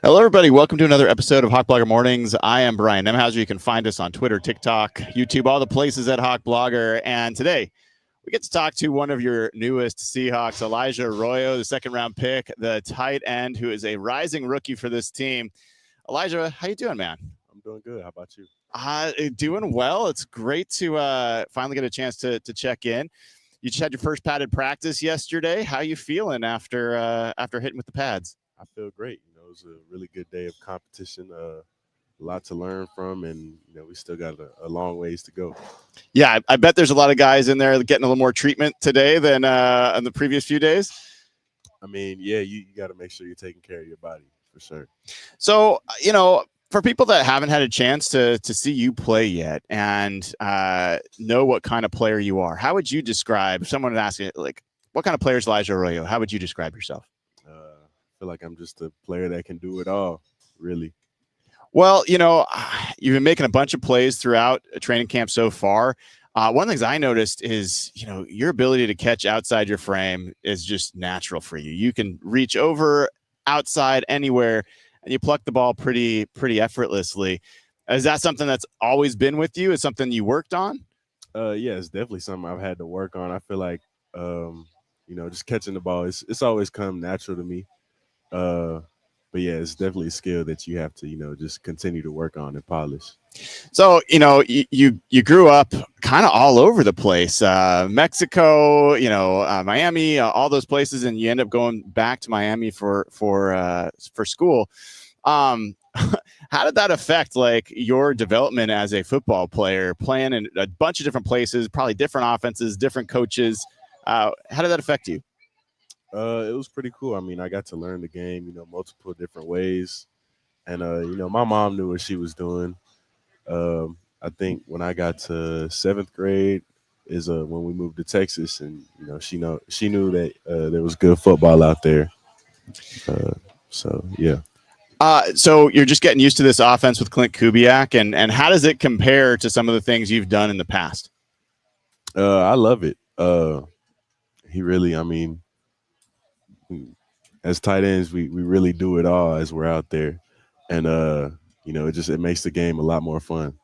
Hello, everybody. Welcome to another episode of Hawk Blogger Mornings. I am Brian Nemhauser. You can find us on Twitter, TikTok, YouTube, all the places at Hawk Blogger. And today, we get to talk to one of your newest Seahawks, Elijah Royo, the second-round pick, the tight end, who is a rising rookie for this team. Elijah, how you doing, man? I'm doing good. How about you? Doing well. It's great to finally get a chance to check in. You just had your first padded practice yesterday. How you feeling after hitting with the pads? I feel great. It was a really good day of competition. A lot to learn from, and we still got a long ways to go. Yeah, I bet there's a lot of guys in there getting a little more treatment today than in the previous few days. I mean, yeah, you got to make sure you're taking care of your body for sure. So, for people that haven't had a chance to see you play yet and know what kind of player you are, how would you describe? If someone would ask you, like, what kind of player is Elijah Arroyo? How would you describe yourself? I feel like I'm just a player that can do it all, really. Well, you've been making a bunch of plays throughout training camp so far. One of the things I noticed is, your ability to catch outside your frame is just natural for you. You can reach over, outside, anywhere, and you pluck the ball pretty effortlessly. Is that something that's always been with you? Is something you worked on? Yeah, it's definitely something I've had to work on. I feel like, just catching the ball, it's always come natural to me. But yeah, it's definitely a skill that you have to, just continue to work on and polish. So, you grew up kind of all over the place, Mexico, Miami, all those places, and you end up going back to Miami for school. How did that affect your development as a football player, playing in a bunch of different places, probably different offenses, different coaches? How did that affect you? It was pretty cool. I mean, I got to learn the game, multiple different ways. And, my mom knew what she was doing. I think when I got to seventh grade is when we moved to Texas, and she knew that there was good football out there. So yeah. So you're just getting used to this offense with Clint Kubiak, and how does it compare to some of the things you've done in the past? I love it. He really, I mean, as tight ends, we really do it all as we're out there, and it makes the game a lot more fun.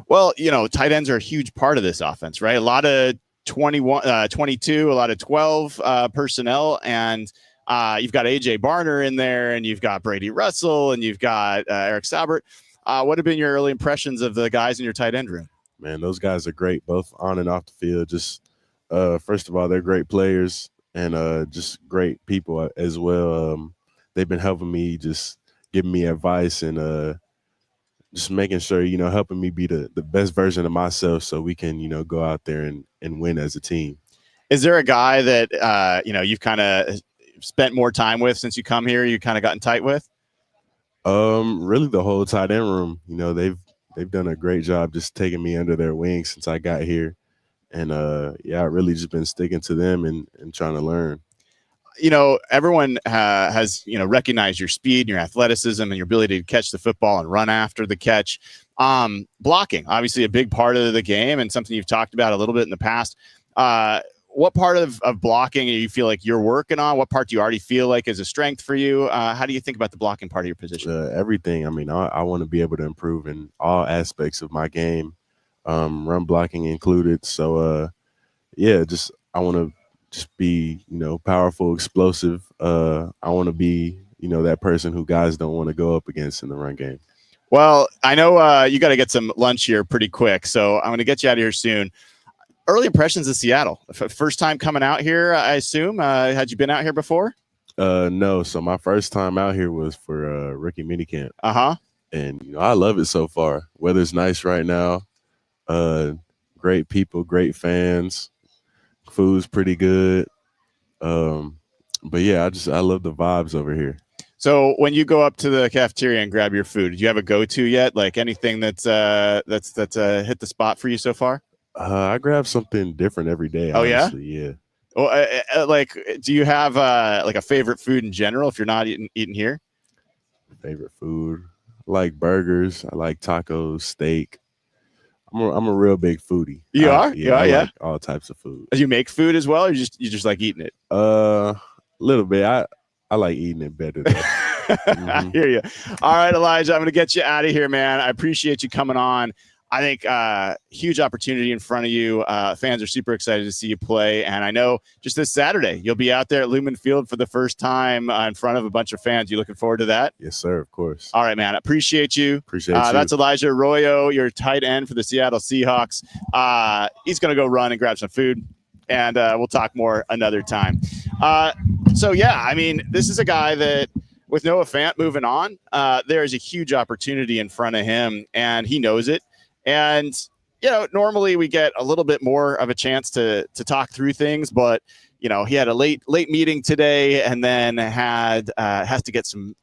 Well, tight ends are a huge part of this offense, right? A lot of 21, 22, a lot of 12 personnel, and you've got AJ Barner in there, and you've got Brady Russell, and you've got Eric Saubert. What have been your early impressions of the guys in your tight end room? Man, those guys are great, both on and off the field. Just first of all, they're great players and just great people as well. They've been helping me, just giving me advice and just making sure, helping me be the best version of myself so we can, go out there and win as a team. Is there a guy that, you've kind of spent more time with since you come here, you kind of gotten tight with? Really the whole tight end room. They've done a great job just taking me under their wing since I got here. And I've really just been sticking to them and trying to learn. Everyone has, recognized your speed and your athleticism and your ability to catch the football and run after the catch. Blocking, obviously a big part of the game and something you've talked about a little bit in the past. What part of blocking do you feel like you're working on? What part do you already feel like is a strength for you? How do you think about the blocking part of your position? Everything. I mean, I want to be able to improve in all aspects of my game, run blocking included. So, I want to just be, powerful, explosive. I want to be, that person who guys don't want to go up against in the run game. Well, I know you got to get some lunch here pretty quick, so I'm going to get you out of here soon. Early impressions of Seattle. First time coming out here, I assume. Had you been out here before? No. So my first time out here was for rookie minicamp. Uh-huh. And, I love it so far. Weather's nice right now. Great people, great fans. Food's pretty good. But yeah, I love the vibes over here. So when you go up to the cafeteria and grab your food, do you have a go-to yet? Like anything that's hit the spot for you so far? I grab something different every day. Oh, honestly. Yeah. Well, do you have a favorite food in general if you're not eating here? Favorite food? I like burgers. I like tacos, steak. I'm a real big foodie. You are? Yeah. Like all types of food. Do you make food as well, or you just like eating it? A little bit. I like eating it better though. I hear you. All right, Elijah, I'm going to get you out of here, man. I appreciate you coming on. I think huge opportunity in front of you. Fans are super excited to see you play. And I know just this Saturday, you'll be out there at Lumen Field for the first time in front of a bunch of fans. You looking forward to that? Yes, sir. Of course. All right, man. Appreciate you. Appreciate you. That's Elijah Royo, your tight end for the Seattle Seahawks. He's going to go run and grab some food, and we'll talk more another time. So, yeah, I mean, this is a guy that, with Noah Fant moving on, there is a huge opportunity in front of him, and he knows it. And, you know, normally we get a little bit more of a chance to talk through things, but, you know, he had a late meeting today and then has to get some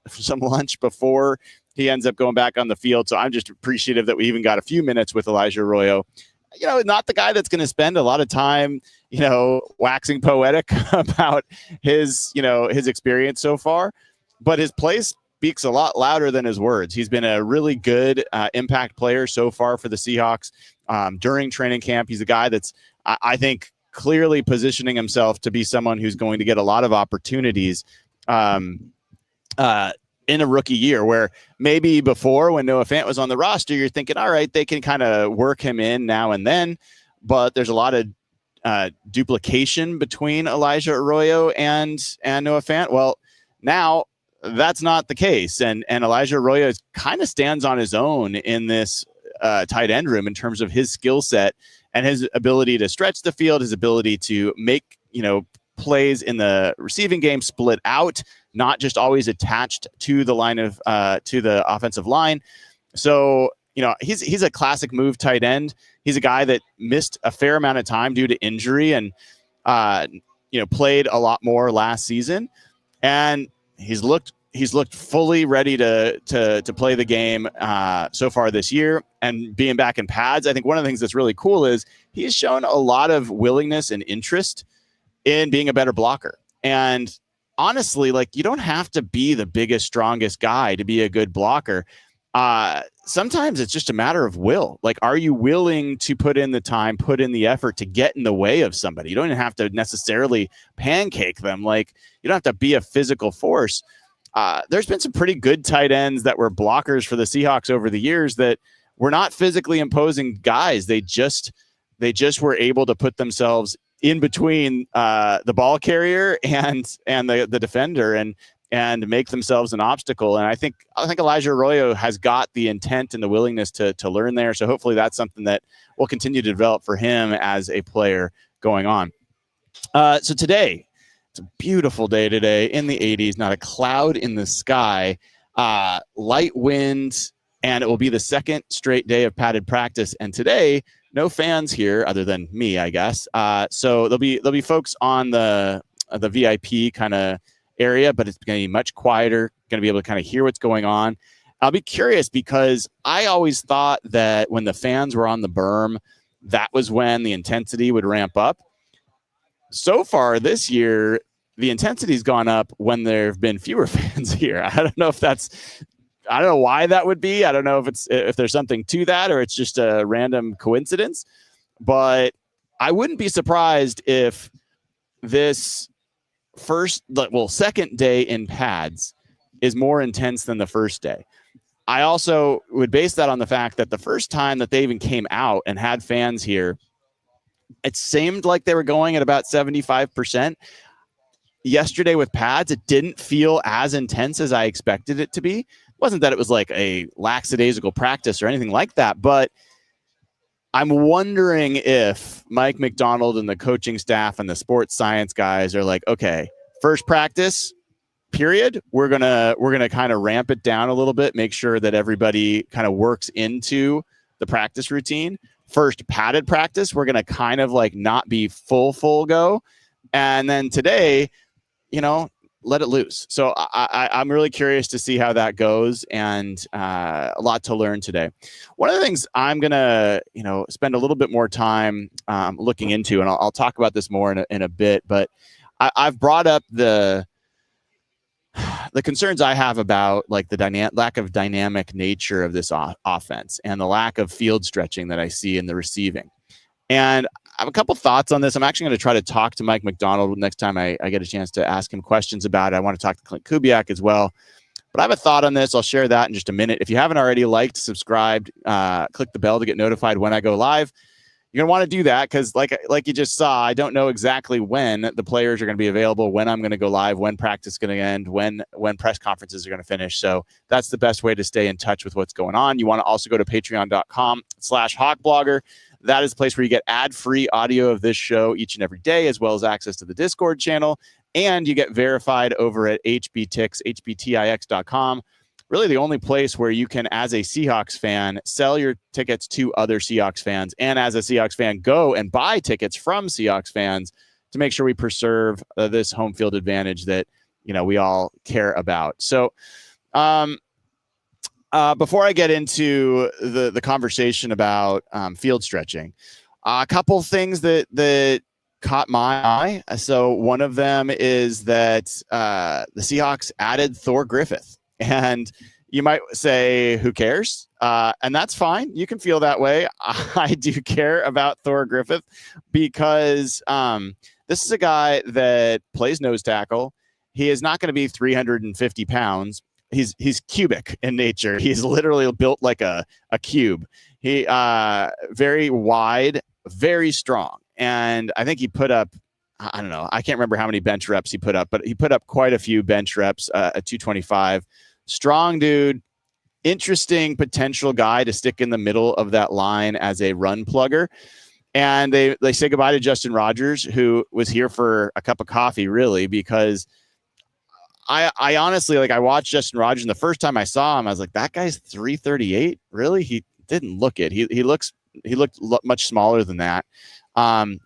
lunch before he ends up going back on the field. So I'm just appreciative that we even got a few minutes with Elijah Royo. You know, not the guy that's going to spend a lot of time, you know, waxing poetic about his experience so far, but his play speaks a lot louder than his words. He's been a really good impact player so far for the Seahawks during training camp. He's a guy that's, I think, clearly positioning himself to be someone who's going to get a lot of opportunities in a rookie year, where maybe before, when Noah Fant was on the roster, you're thinking, all right, they can kind of work him in now and then, but there's a lot of duplication between Elijah Arroyo and Noah Fant. Well, now that's not the case. And Elijah Royo kind of stands on his own in this tight end room in terms of his skill set and his ability to stretch the field, his ability to make, you know, plays in the receiving game split out, not just always attached to the line of to the offensive line. So, you know, he's a classic move tight end. He's a guy that missed a fair amount of time due to injury and, you know, played a lot more last season. And he's looked fully ready to play the game so far this year, and being back in pads. I think one of the things that's really cool is he's shown a lot of willingness and interest in being a better blocker. And honestly, like, you don't have to be the biggest, strongest guy to be a good blocker. Sometimes it's just a matter of will. Like, are you willing to put in the time, put in the effort to get in the way of somebody? You don't even have to necessarily pancake them. Like, you don't have to be a physical force. There's been some pretty good tight ends that were blockers for the Seahawks over the years that were not physically imposing guys. They just were able to put themselves in between the ball carrier and the defender and make themselves an obstacle. And I think Elijah Royo has got the intent and the willingness to learn there. So hopefully that's something that will continue to develop for him as a player going on. So today, it's a beautiful day today in the 80s, not a cloud in the sky, light wind, and it will be the second straight day of padded practice. And today, no fans here other than me, I guess. So there'll be folks on the VIP kind of area, but it's going to be much quieter, going to be able to kind of hear what's going on. I'll be curious because I always thought that when the fans were on the berm, that was when the intensity would ramp up. So far this year, the intensity's gone up when there have been fewer fans here. I don't know why that would be. I don't know if there's something to that or it's just a random coincidence, but I wouldn't be surprised if this second day in pads is more intense than the first day. I also would base that on the fact that the first time that they even came out and had fans here, it seemed like they were going at about 75%. Yesterday with pads, it didn't feel as intense as I expected it to be. It wasn't that it was like a lackadaisical practice or anything like that, but I'm wondering if Mike McDonald and the coaching staff and the sports science guys are like, okay, first practice, period. We're gonna kind of ramp it down a little bit, make sure that everybody kind of works into the practice routine. First padded practice, we're gonna kind of like not be full go, and then today, you know, let it loose. So I'm really curious to see how that goes, and a lot to learn today. One of the things I'm going to, spend a little bit more time looking into, and I'll talk about this more in a bit, but I've brought up the concerns I have about like the lack of dynamic nature of this offense and the lack of field stretching that I see in the receiving. And I have a couple thoughts on this. I'm actually going to try to talk to Mike McDonald next time I get a chance to ask him questions about it. I want to talk to Clint Kubiak as well. But I have a thought on this. I'll share that in just a minute. If you haven't already liked, subscribed, click the bell to get notified when I go live. You're going to want to do that because like you just saw, I don't know exactly when the players are going to be available, when I'm going to go live, when practice is going to end, when press conferences are going to finish. So that's the best way to stay in touch with what's going on. You want to also go to patreon.com/hawkblogger. That is a place where you get ad-free audio of this show each and every day, as well as access to the Discord channel. And you get verified over at hbtix.com. Really the only place where you can, as a Seahawks fan, sell your tickets to other Seahawks fans, and as a Seahawks fan, go and buy tickets from Seahawks fans to make sure we preserve this home field advantage that, we all care about. So before I get into the conversation about field stretching, a couple things that caught my eye. So one of them is that the Seahawks added Thor Griffith. And you might say, who cares? And that's fine. You can feel that way. I do care about Thor Griffith because this is a guy that plays nose tackle. He is not going to be 350 pounds. He's cubic in nature. He's literally built like a cube. He very wide, very strong. And I think he put up, I don't know, I can't remember how many bench reps he put up, but he put up quite a few bench reps at 225. Strong dude, interesting potential guy to stick in the middle of that line as a run plugger. And they say goodbye to Justin Rogers, who was here for a cup of coffee, really, because I honestly, I watched Justin Rogers, and the first time I saw him, I was like, that guy's 338? Really? He didn't look it. He looked much smaller than that.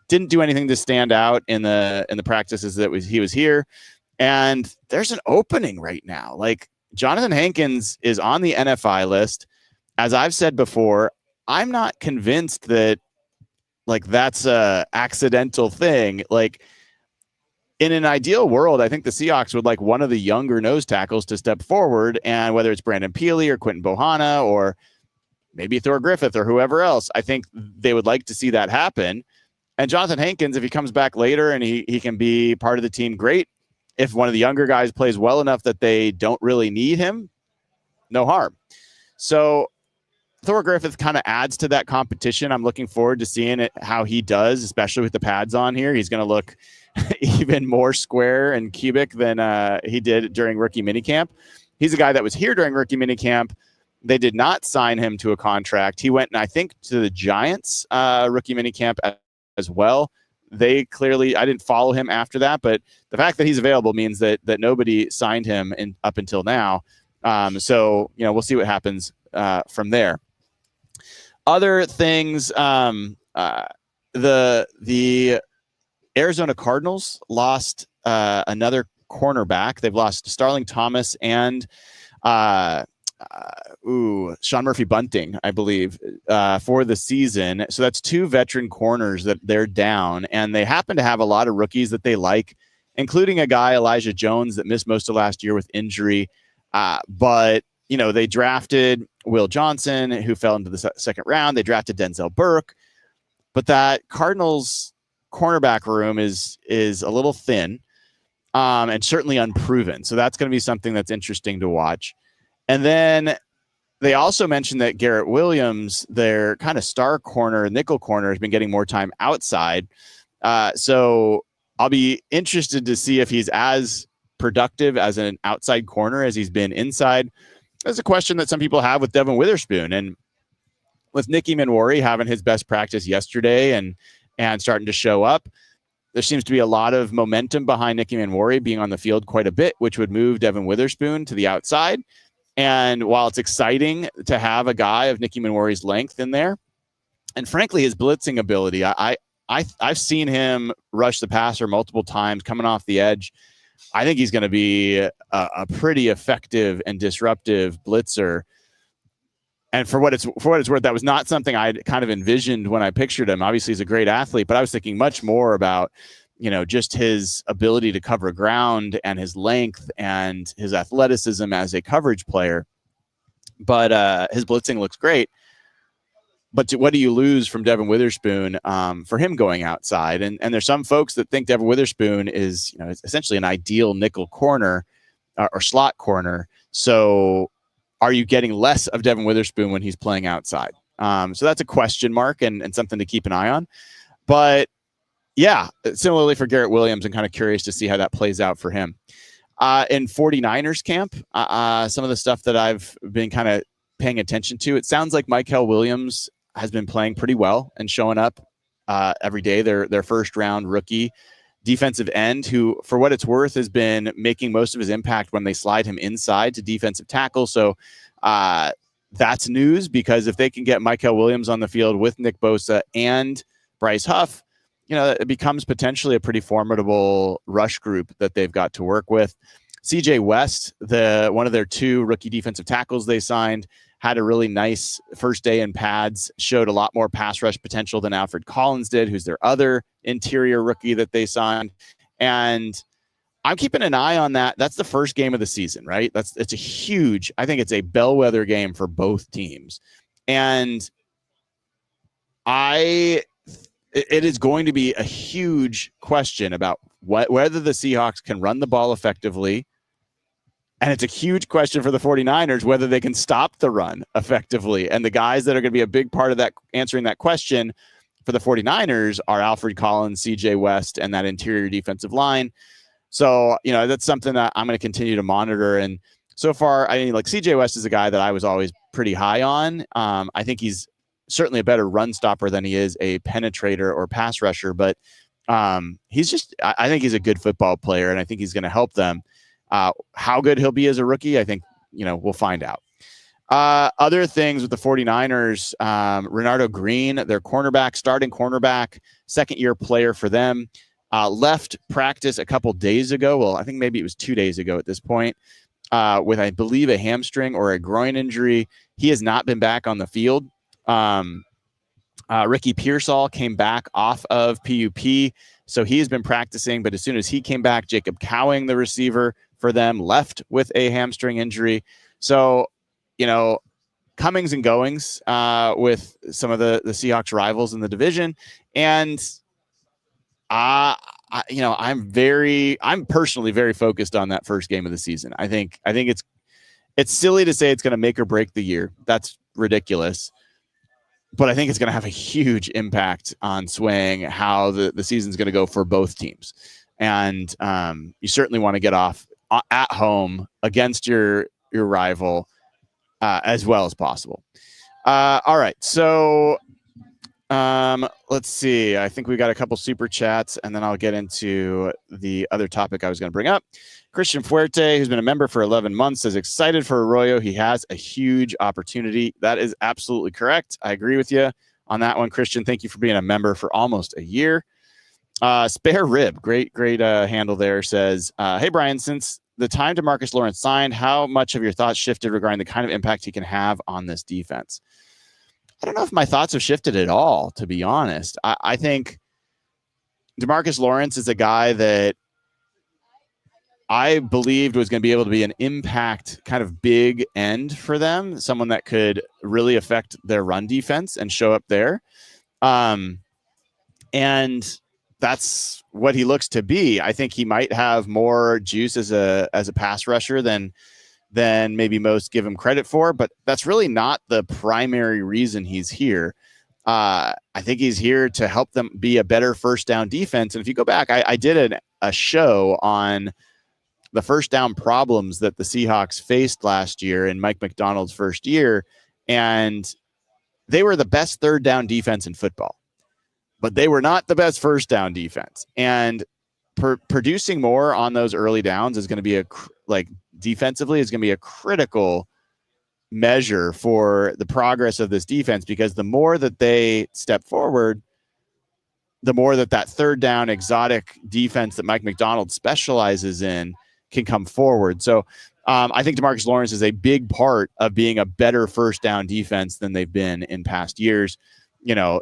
Didn't do anything to stand out in the practices that he was here. And there's an opening right now. Jonathan Hankins is on the NFI list. As I've said before, I'm not convinced that that's a accidental thing. In an ideal world, I think the Seahawks would like one of the younger nose tackles to step forward, and whether it's Brandon Peely or Quentin Bohanna or maybe Thor Griffith or whoever else, I think they would like to see that happen. And Jonathan Hankins, if he comes back later and he can be part of the team, great. If one of the younger guys plays well enough that they don't really need him, no harm. So Thor Griffith kind of adds to that competition. I'm looking forward to seeing how he does, especially with the pads on here. He's going to look even more square and cubic than he did during rookie minicamp. He's a guy that was here during rookie minicamp. They did not sign him to a contract. He went, I think, to the Giants rookie minicamp as well. They clearly, I didn't follow him after that, but the fact that he's available means that nobody signed him up until now. So, we'll see what happens from there. Other things, the Arizona Cardinals lost another cornerback. They've lost Starling Thomas and Sean Murphy Bunting, I believe, for the season. So that's two veteran corners that they're down, and they happen to have a lot of rookies that they like, including a guy, Elijah Jones, that missed most of last year with injury. But they drafted Will Johnson, who fell into the second round. They drafted Denzel Burke, but that Cardinals cornerback room is a little thin, and certainly unproven. So that's going to be something that's interesting to watch. And then they also mentioned that Garrett Williams, their kind of star corner, nickel corner, has been getting more time outside. So I'll be interested to see if he's as productive as an outside corner as he's been inside. That's a question that some people have with Devin Witherspoon. And with Nicky Manwari having his best practice yesterday and starting to show up, there seems to be a lot of momentum behind Nicky Manwari being on the field quite a bit, which would move Devin Witherspoon to the outside. And while it's exciting to have a guy of Nicky Manwari's length in there, and frankly, his blitzing ability, I've seen him rush the passer multiple times coming off the edge. I think he's going to be a pretty effective and disruptive blitzer. And for what it's worth, that was not something I kind of envisioned when I pictured him. Obviously, he's a great athlete, but I was thinking much more about, just his ability to cover ground and his length and his athleticism as a coverage player. But his blitzing looks great. But what do you lose from Devin Witherspoon for him going outside? And there's some folks that think Devin Witherspoon is, essentially an ideal nickel corner or slot corner. So are you getting less of Devin Witherspoon when he's playing outside? So that's a question mark and something to keep an eye on. But yeah, similarly for Garrett Williams, I'm kind of curious to see how that plays out for him. In 49ers camp, some of the stuff that I've been kind of paying attention to, it sounds like Mykel Williams has been playing pretty well and showing up every day. Their first round rookie defensive end, who, for what it's worth, has been making most of his impact when they slide him inside to defensive tackle. So that's news, because if they can get Mykel Williams on the field with Nick Bosa and Bryce Huff, it becomes potentially a pretty formidable rush group that they've got to work with. CJ West, one of their 2 rookie defensive tackles they signed, had a really nice first day in pads, showed a lot more pass rush potential than Alfred Collins did, who's their other interior rookie that they signed. And I'm keeping an eye on that. That's the first game of the season, right? It's a huge, I think it's a bellwether game for both teams. And it is going to be a huge question about whether the Seahawks can run the ball effectively. And it's a huge question for the 49ers, whether they can stop the run effectively. And the guys that are going to be a big part of that, answering that question for the 49ers, are Alfred Collins, CJ West, and that interior defensive line. So, that's something that I'm going to continue to monitor. And so far, CJ West is a guy that I was always pretty high on. I think he's certainly a better run stopper than he is a penetrator or pass rusher, but I think he's a good football player, and I think he's going to help them. How good he'll be as a rookie, I think, we'll find out. Other things with the 49ers, Renardo Green, their starting cornerback, second-year player for them, left practice a couple days ago. Well, I think maybe it was 2 days ago at this point, with, I believe, a hamstring or a groin injury. He has not been back on the field. Ricky Pearsall came back off of PUP, so he has been practicing. But as soon as he came back, Jacob Cowing, the receiver for them, left with a hamstring injury. So, comings and goings with some of the Seahawks rivals in the division. And I'm personally very focused on that first game of the season. I think it's silly to say it's going to make or break the year. That's ridiculous. But I think it's going to have a huge impact on swaying how the season's going to go for both teams. And you certainly want to get off at home against your rival as well as possible. All right. So let's see. I think we got a couple super chats, and then I'll get into the other topic I was going to bring up. Christian Fuerte, who's been a member for 11 months, is excited for Arroyo. He has a huge opportunity. That is absolutely correct. I agree with you on that one, Christian. Thank you for being a member for almost a year. Spare Rib, great handle there, says, hey, Brian, since the time DeMarcus Lawrence signed, how much have your thoughts shifted regarding the kind of impact he can have on this defense? I don't know if my thoughts have shifted at all, to be honest. I think DeMarcus Lawrence is a guy that I believed was going to be able to be an impact kind of big end for them, someone that could really affect their run defense and show up there. And that's what he looks to be. I think he might have more juice as a pass rusher than maybe most give him credit for, but that's really not the primary reason he's here. I think he's here to help them be a better first down defense. And if you go back, I did a show on the first down problems that the Seahawks faced last year in Mike McDonald's first year. And they were the best third down defense in football, but they were not the best first down defense. And producing more on those early downs is going to be defensively is going to be a critical measure for the progress of this defense, because the more that they step forward, the more that third down exotic defense that Mike McDonald specializes in can come forward. So I think DeMarcus Lawrence is a big part of being a better first down defense than they've been in past years.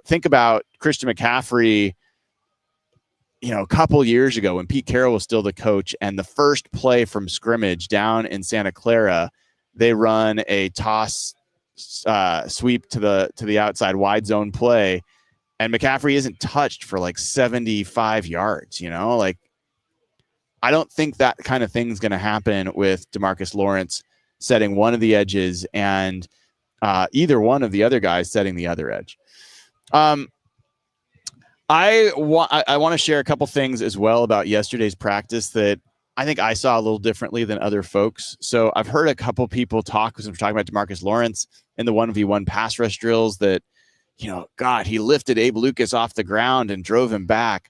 Think about Christian McCaffrey, a couple years ago when Pete Carroll was still the coach, and the first play from scrimmage down in Santa Clara, they run a toss sweep to the outside wide zone play, and McCaffrey isn't touched for 75 yards. I don't think that kind of thing's going to happen with DeMarcus Lawrence setting one of the edges and either one of the other guys setting the other edge. I want to share a couple things as well about yesterday's practice that I think I saw a little differently than other folks. So I've heard a couple people talk, because I'm talking about DeMarcus Lawrence in the 1v1 pass rush drills, that, God, he lifted Abe Lucas off the ground and drove him back.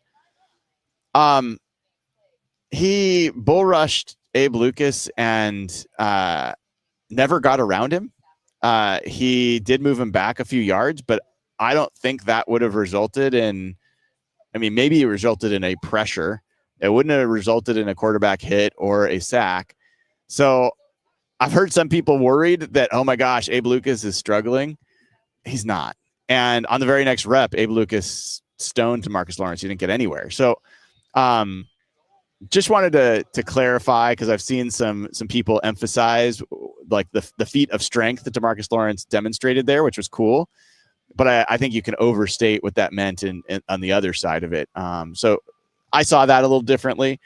He bull rushed Abe Lucas and never got around him. He did move him back a few yards, but I don't think that would have resulted in, maybe it resulted in a pressure. It wouldn't have resulted in a quarterback hit or a sack. So I've heard some people worried that, oh my gosh, Abe Lucas is struggling. He's not. And on the very next rep, Abe Lucas stoned to Marcus Lawrence. He didn't get anywhere. So just wanted to clarify, because I've seen some people emphasize like the feat of strength that DeMarcus Lawrence demonstrated there, which was cool. But I think you can overstate what that meant on the other side of it. So I saw that a little differently.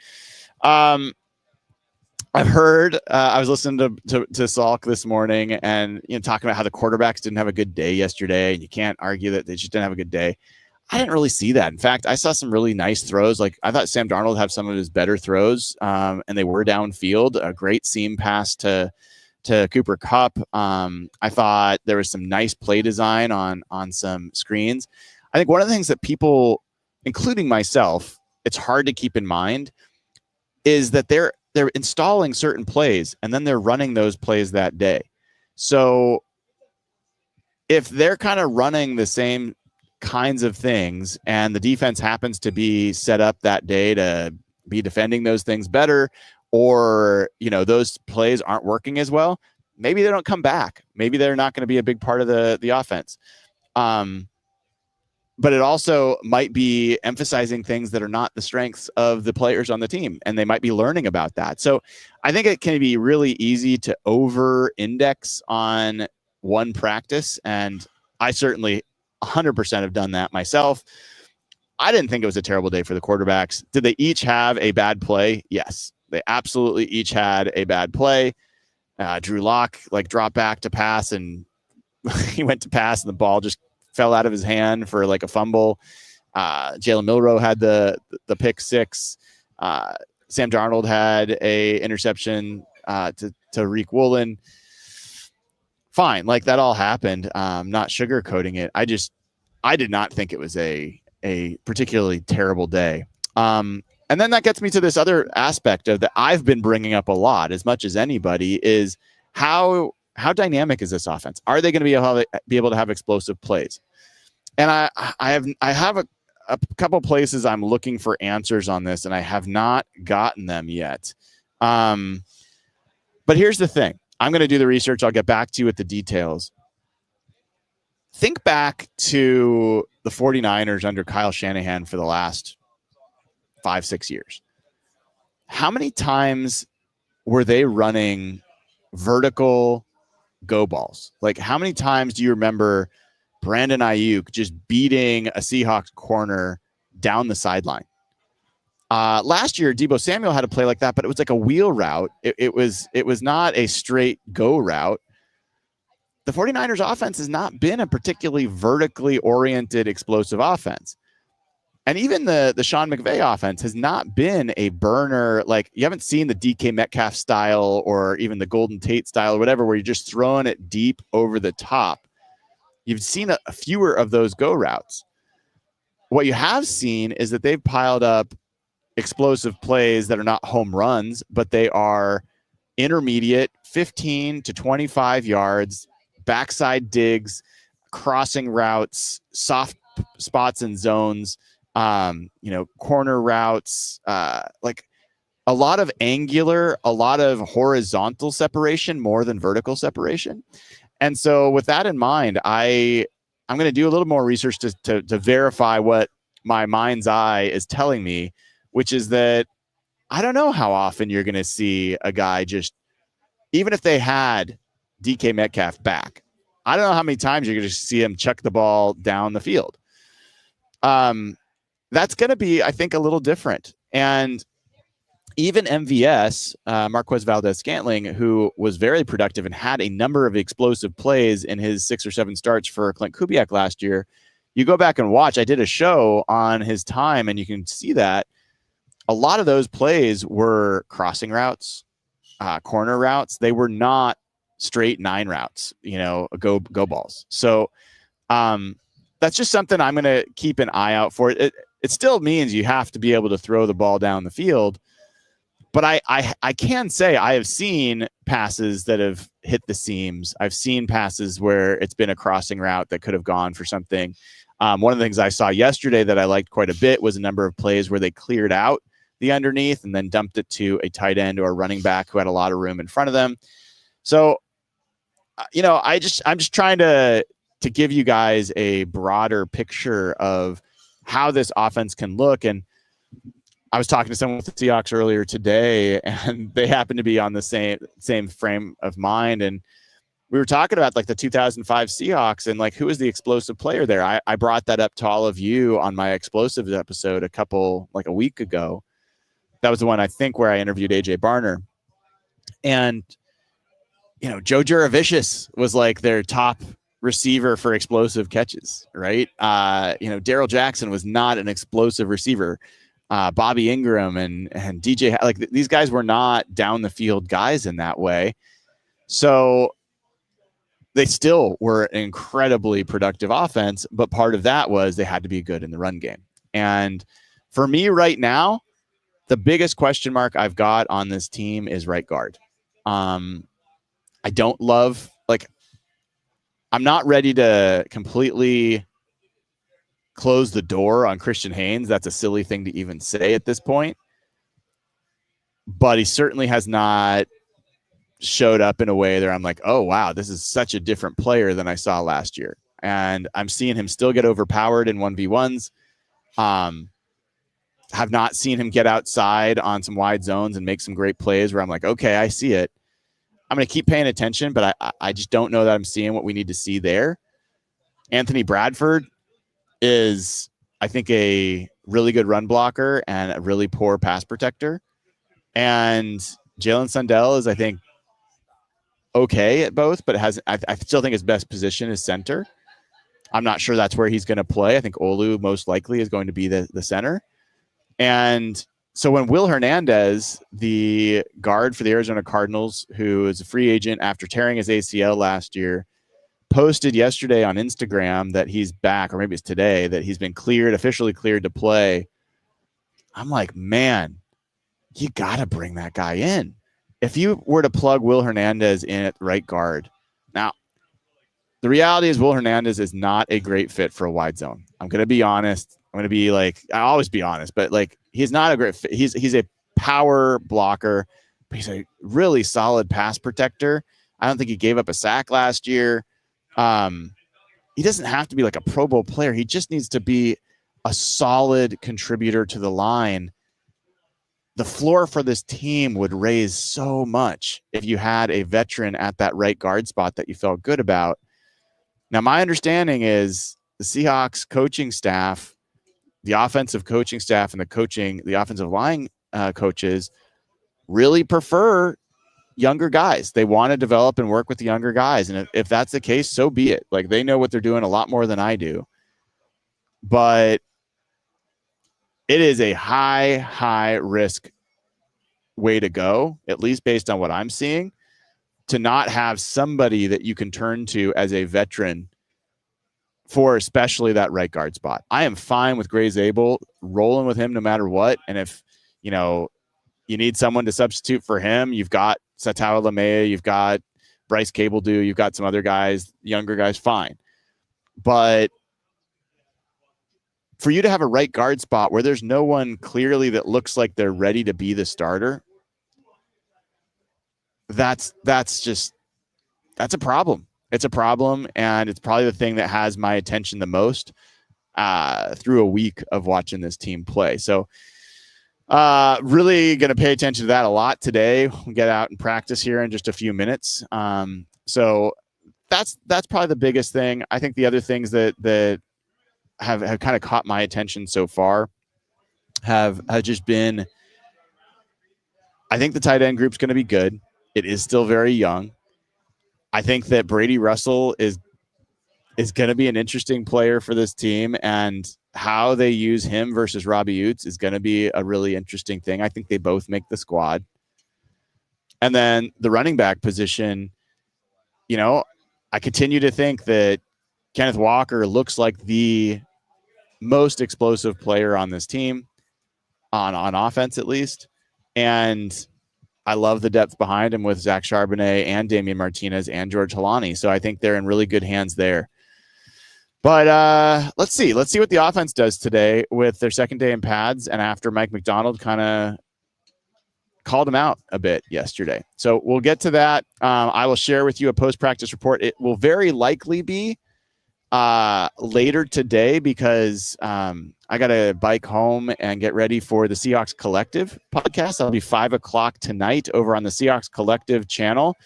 I've heard, I was listening to Salk this morning and talking about how the quarterbacks didn't have a good day yesterday, and you can't argue that they just didn't have a good day. I didn't really see that. In fact, I saw some really nice throws. Like, I thought Sam Darnold had some of his better throws, and they were downfield. A great seam pass to Cooper Kupp. I thought there was some nice play design on some screens. I think one of the things that people, including myself, it's hard to keep in mind is that they're installing certain plays and then they're running those plays that day. So if they're kind of running the same kinds of things and the defense happens to be set up that day to be defending those things better, or those plays aren't working as well, maybe they don't come back. Maybe they're not going to be a big part of the offense. But it also might be emphasizing things that are not the strengths of the players on the team, and they might be learning about that. So I think it can be really easy to over-index on one practice, and I certainly 100% have done that myself. I didn't think it was a terrible day for the quarterbacks. Did they each have a bad play? Yes, they absolutely each had a bad play. Drew Lock dropped back to pass, and he went to pass, and the ball just fell out of his hand for a fumble. Jalen Milroe had the pick six. Sam Darnold had a interception to Reek Woolen. Fine, that all happened. Not sugarcoating it. I did not think it was a particularly terrible day. And then that gets me to this other aspect of that I've been bringing up a lot, as much as anybody, is how dynamic is this offense? Are they going to be able to have explosive plays? And I have a couple places I'm looking for answers on this, and I have not gotten them yet. But here's the thing. I'm going to do the research. I'll get back to you with the details. Think back to the 49ers under Kyle Shanahan for the last 5-6 years. How many times were they running vertical go balls? How many times do you remember Brandon Ayuk just beating a Seahawks corner down the sideline? Last year, Deebo Samuel had a play like that, but it was like a wheel route. It was not a straight go route. The 49ers offense has not been a particularly vertically oriented, explosive offense. And even the Sean McVay offense has not been a burner. You haven't seen the DK Metcalf style or even the Golden Tate style or whatever, where you're just throwing it deep over the top. You've seen a fewer of those go routes. What you have seen is that they've piled up explosive plays that are not home runs, but they are intermediate, 15 to 25 yards, backside digs, crossing routes, soft spots and zones, corner routes, a lot of angular, a lot of horizontal separation more than vertical separation. And so with that in mind, I'm going to do a little more research to verify what my mind's eye is telling me, which is that I don't know how often you're going to see a guy just, even if they had DK Metcalf back, I don't know how many times you're going to see him chuck the ball down the field. That's going to be, I think, a little different. And even MVS, Marquez Valdez-Scantling, who was very productive and had a number of explosive plays in his 6 or 7 starts for Clint Kubiak last year. You go back and watch. I did a show on his time, and you can see that a lot of those plays were crossing routes, corner routes. They were not straight 9 routes, go balls. So that's just something I'm going to keep an eye out for. It still means you have to be able to throw the ball down the field. But I can say I have seen passes that have hit the seams. I've seen passes where it's been a crossing route that could have gone for something. One of the things I saw yesterday that I liked quite a bit was a number of plays where they cleared out the underneath and then dumped it to a tight end or a running back who had a lot of room in front of them. So, I'm just trying to give you guys a broader picture of how this offense can look. And I was talking to someone with the Seahawks earlier today, and they happened to be on the same frame of mind. And we were talking about like the 2005 Seahawks and like who was the explosive player there. I brought that up to all of you on my explosives episode a week ago. That was the one I think where I interviewed AJ Barner. And, Joe Juravicius was like their top receiver for explosive catches, right? Darrell Jackson was not an explosive receiver. Bobby Ingram and DJ, like these guys were not down the field guys in that way. So they still were an incredibly productive offense, but part of that was they had to be good in the run game. And for me right now, the biggest question mark I've got on this team is right guard. I don't love, I'm not ready to completely close the door on Christian Haynes. That's a silly thing to even say at this point. But he certainly has not showed up in a way that I'm like, oh, wow, this is such a different player than I saw last year. And I'm seeing him still get overpowered in 1v1s. Have not seen him get outside on some wide zones and make some great plays where I'm like, okay, I see it. I'm going to keep paying attention, but I just don't know that I'm seeing what we need to see there. Anthony Bradford is, I think, a really good run blocker and a really poor pass protector. And Jalen Sundell is, I think, okay at both, but I still think his best position is center. I'm not sure that's where he's going to play. I think Olu most likely is going to be the center. And so when Will Hernandez, the guard for the Arizona Cardinals, who is a free agent after tearing his ACL last year, posted yesterday on Instagram that he's back, or maybe it's today, that he's been officially cleared to play. I'm like, man, you got to bring that guy in. If you were to plug Will Hernandez in at right guard, now, the reality is Will Hernandez is not a great fit for a wide zone. I'm going to be honest. I'm going to be I always be honest, but he's not a great fit. He's a power blocker, but he's a really solid pass protector. I don't think he gave up a sack last year. He doesn't have to be like a Pro Bowl player. He just needs to be a solid contributor to the line. The floor for this team would raise so much if you had a veteran at that right guard spot that you felt good about. Now, my understanding is the Seahawks coaching staff, the offensive coaching staff, and the offensive line coaches really prefer younger guys. They want to develop and work with the younger guys. And if that's the case, so be it. They know what they're doing a lot more than I do. But it is a high risk way to go, at least based on what I'm seeing, to not have somebody that you can turn to as a veteran for especially that right guard spot. I am fine with Gray Zabel rolling with him no matter what. And if, you need someone to substitute for him, you've got Satawa Lamea, you've got Bryce Cabledew, you've got some other guys, younger guys, fine. But for you to have a right guard spot where there's no one clearly that looks like they're ready to be the starter, that's a problem. It's a problem, and it's probably the thing that has my attention the most through a week of watching this team play. So really going to pay attention to that a lot today. We'll get out and practice here in just a few minutes. So that's probably the biggest thing. I think the other things that have kind of caught my attention so far have just been I think the tight end group's going to be good. It is still very young. I think that Brady Russell is going to be an interesting player for this team, and how they use him versus Robbie Utes is going to be a really interesting thing. I think they both make the squad. And then the running back position, I continue to think that Kenneth Walker looks like the most explosive player on this team, on offense at least. And I love the depth behind him with Zach Charbonnet and Damian Martinez and George Halani. So I think they're in really good hands there. But let's see what the offense does today with their second day in pads, and after Mike McDonald kind of called him out a bit yesterday. So we'll get to that. I will share with you a post-practice report. It will very likely be later today because I got to bike home and get ready for the Seahawks Collective podcast. That'll be 5:00 tonight over on the Seahawks Collective channel.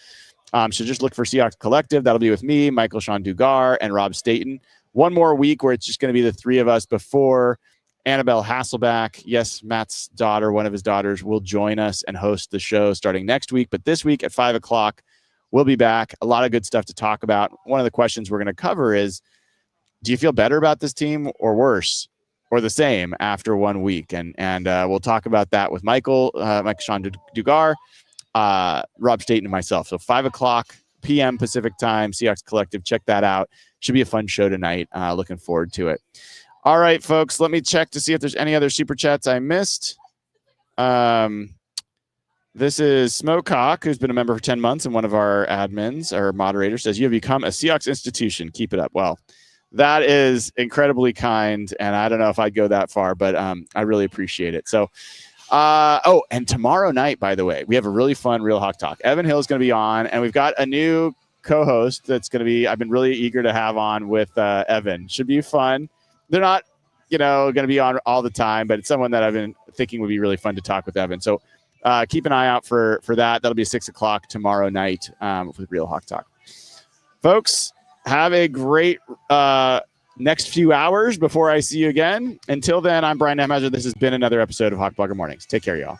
So just look for Seahawks Collective. That'll be with me, Michael Sean Dugar, and Rob Staten. One more week where it's just going to be the three of us before Annabelle Hasselback, yes, Matt's daughter, one of his daughters, will join us and host the show starting next week. But this week at 5:00, we'll be back. A lot of good stuff to talk about. One of the questions we're going to cover is, do you feel better about this team or worse or the same after 1 week? And we'll talk about that with Michael Sean Dugar, Rob Staten, and myself. So 5:00 p.m. Pacific time, Seahawks Collective. Check that out. Should be a fun show tonight. Looking forward to it. All right, folks, let me check to see if there's any other super chats I missed. This is Smokecock, who's been a member for 10 months and one of our admins, our moderators, says, you have become a Seahawks institution. Keep it up. Well, that is incredibly kind, and I don't know if I'd go that far, but I really appreciate it. So, and tomorrow night, by the way, we have a really fun Real Hawk Talk. Evan Hill is going to be on, and we've got a new co-host that's going to be, I've been really eager to have on with Evan. Should be fun. They're not, going to be on all the time, but it's someone that I've been thinking would be really fun to talk with Evan. So keep an eye out for that. That'll be 6:00 tomorrow night with Real Hawk Talk. Folks, have a great next few hours before I see you again. Until then, I'm Brian Nemhauser. This has been another episode of Hawk Blogger Mornings. Take care, y'all.